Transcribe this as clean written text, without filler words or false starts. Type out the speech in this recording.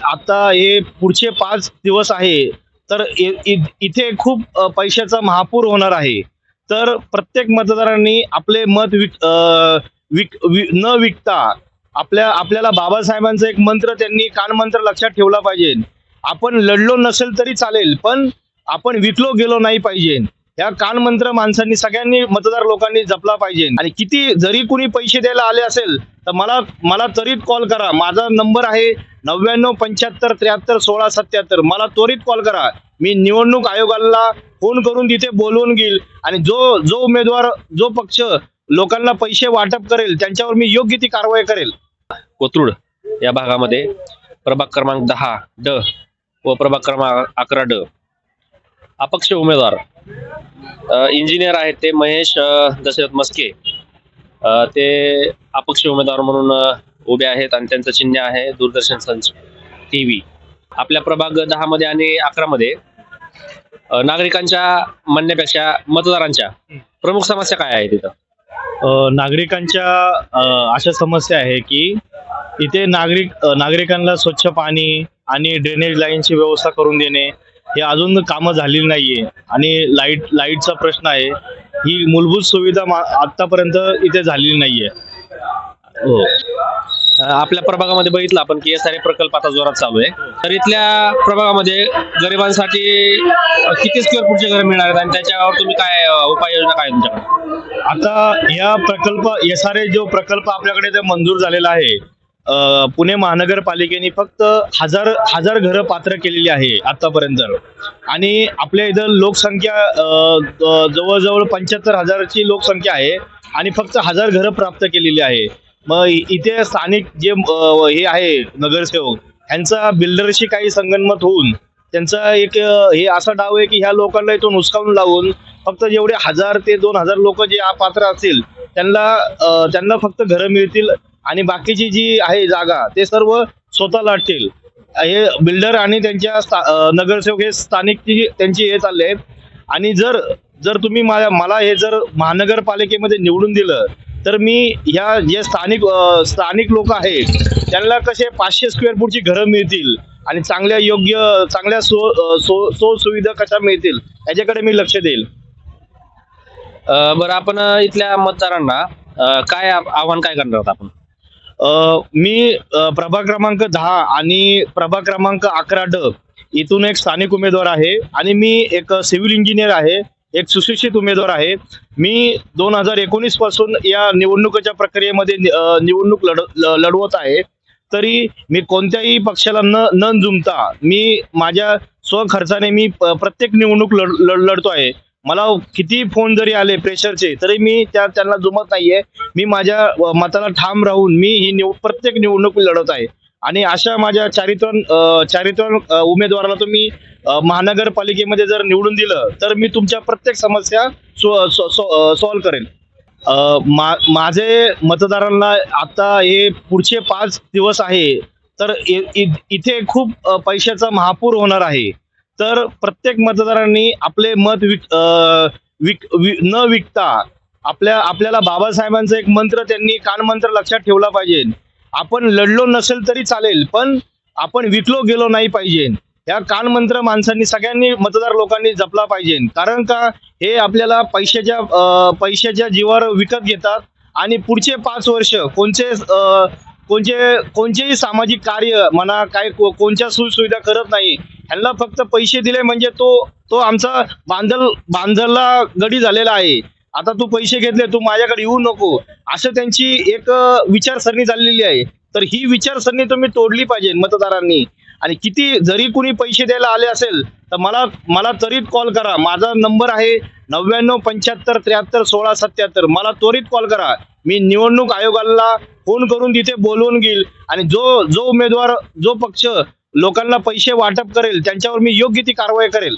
आता हे पुढचे 5 दिवस आहे, तर इथे खूप पैशाचा महापूर होणार आहे. तर प्रत्येक मतदारांनी आपले मत न विकता आपल्याला बाबासाहेबांचा एक मंत्र त्यांनी कानमंत्र लक्षात ठेवला पाहिजे. आपण लढलो नसेल तरी चालेल, पण आपण विकलो गेलो नाही पाहिजे. ह्या कानमंत्र माणसांनी सगळ्यांनी मतदार लोकांनी जपला पाहिजे. आणि किती जरी कुणी पैसे द्यायला आले असेल तर मला त्वरित कॉल करा. माझा नंबर आहे 9975731677. मला त्वरित कॉल करा. मी निवडणूक आयोगाला फोन करून तिथे बोलवून घेईल आणि जो उमेदवार जो पक्ष लोकांना पैसे वाटप करेल त्यांच्यावर मी योग्य ती कारवाई करेल. कोथरूड या भागामध्ये प्रभाग क्रमांक 10 ड व प्रभाग क्रमांक 11 ड अपक्ष उमेदवार इंजिनियर आहेत ते महेश दशरथ मस्के ते अपक्ष उमेदवार म्हणून उभे आहेत आणि त्यांचं चिन्ह आहे दूरदर्शन संच टीव्ही. आपल्या प्रभाग 10 मध्ये आणि 11 मध्ये नागरिकांच्या म्हणण्यापेक्षा मतदारांच्या प्रमुख समस्या काय आहे तिथं? नागरिकांच्या अशा समस्या आहे की इथे नागरिकांना स्वच्छ पाणी आणि ड्रेनेज लाईनची व्यवस्था करून देणे हे अजून कामं झालेली नाहीये. आणि लाईटचा प्रश्न आहे. ही मूलभूत सुविधा आतापर्यंत इथे झालेली नाहीये. हो. आपल्या प्रभागामध्ये बघितलं आपण की SRA प्रकल्प आता जोरात चालू आहे. तर इथल्या प्रभागामध्ये गरिबांसाठी किती स्क्वेअर फूटचे घर मिळणार आहेत आणि त्याच्यावर तुम्ही काय उपाययोजना काय तुमच्याकडे? आता या प्रकल्प SRA जो प्रकल्प आपल्याकडे ते मंजूर झालेला आहे, पुणे महानगरपालिकेने फक्त हजार घरं पात्र केलेली आहे आतापर्यंत. आणि आपल्या इथं लोकसंख्या जवळजवळ 75,000ची लोकसंख्या आहे आणि फक्त 1000 घरं प्राप्त केलेली आहे. मग इथे स्थानिक जे हे आहे नगरसेवक ह्यांचा बिल्डरशी काही संगनमत होऊन त्यांचा एक हे असा डाव आहे की ह्या लोकांना इथून हुसकावून लावून फक्त जेवढे 1000 ते 2000 लोक जे पात्र असतील त्यांना फक्त घरं मिळतील आणि बाकीची जी आहे जागा ते सर्व स्वतः लाटतील. हे बिल्डर आणि त्यांच्या नगरसेवक हे स्थानिक त्यांची हे चालले आहेत. आणि जर तुम्ही मला हे जर महानगरपालिकेमध्ये निवडून दिलं तर मी ह्या जे स्थानिक लोक आहेत त्यांना कसे 500 स्क्वेअर फूटची घरं मिळतील आणि चांगल्या सुविधा कशा मिळतील याच्याकडे मी लक्ष देईल. बरं, आपण इथल्या मतदारांना काय आव्हान काय करणार आहात आपण? मी प्रभाग क्रमांक 10 आणि प्रभाग क्रमांक 11 ड इथून एक स्थानिक उमेदवार आहे आणि मी एक सिव्हिल इंजिनियर आहे, एक सुशिक्षित उमेदवार आहे. मी 2019 पासून या निवडणुकीच्या प्रक्रियेमध्ये निवडणूक लढवत आहे. तरी मी कोणत्याही पक्षाला न जुंपता मी माझ्या स्वखर्चाने मी प्रत्येक निवडणूक लढतो आहे. मला किती फोन जरी आले प्रेशरचे तरी मी त्यांना जुमत नाहीये. मी माझ्या मताला ठाम राहून मी ही प्रत्येक निवडणूक लढत आहे. आणि अशा माझ्या चारित्र्यवान उमेदवाराला तुम्ही महानगरपालिकेमध्ये जर निवडून दिलं तर मी तुमच्या प्रत्येक समस्या सॉल्व्ह करेन. माझे मतदारांना आता हे पुढचे 5 दिवस आहे, तर इथे खूप पैशाचा महापूर होणार आहे. तर प्रत्येक मतदारांनी आपले मत न विकता आपल्याला बाबासाहेबांचा एक मंत्र त्यांनी कानमंत्र लक्षात ठेवला पाहिजे. आपण लढलो नसेल तरी चालेल, पण आपण विकलो गेलो नाही पाहिजे. ह्या कानमंत्र माणसांनी सगळ्यांनी मतदार लोकांनी जपला पाहिजे. कारण का हे आपल्याला पैशाच्या जीवावर विकत घेतात आणि पुढचे 5 वर्ष कोणतेही सामाजिक कार्य म्हणा काय कोणत्या सुविधा करत नाही. ह्यांना फक्त पैसे दिले म्हणजे तो आमचा बांधला गडी झालेला आहे. आता तू पैसे घेतले, तू माझ्याकडे येऊ नको, असं त्यांची एक विचारसरणी चाललेली आहे. तर ही विचारसरणी तुम्ही तोडली पाहिजे मतदारांनी. आणि किती जरी कुणी पैसे द्यायला आले असेल तर मला त्वरित कॉल करा. माझा नंबर आहे 9975731677. मला त्वरित कॉल करा. मी निवडणूक आयोगाला फोन करून तिथे बोलवून घेईल आणि जो उमेदवार जो पक्ष लोकांना पैसे वाटप करेल त्यांच्यावर मी योग्य ती कारवाई करेल.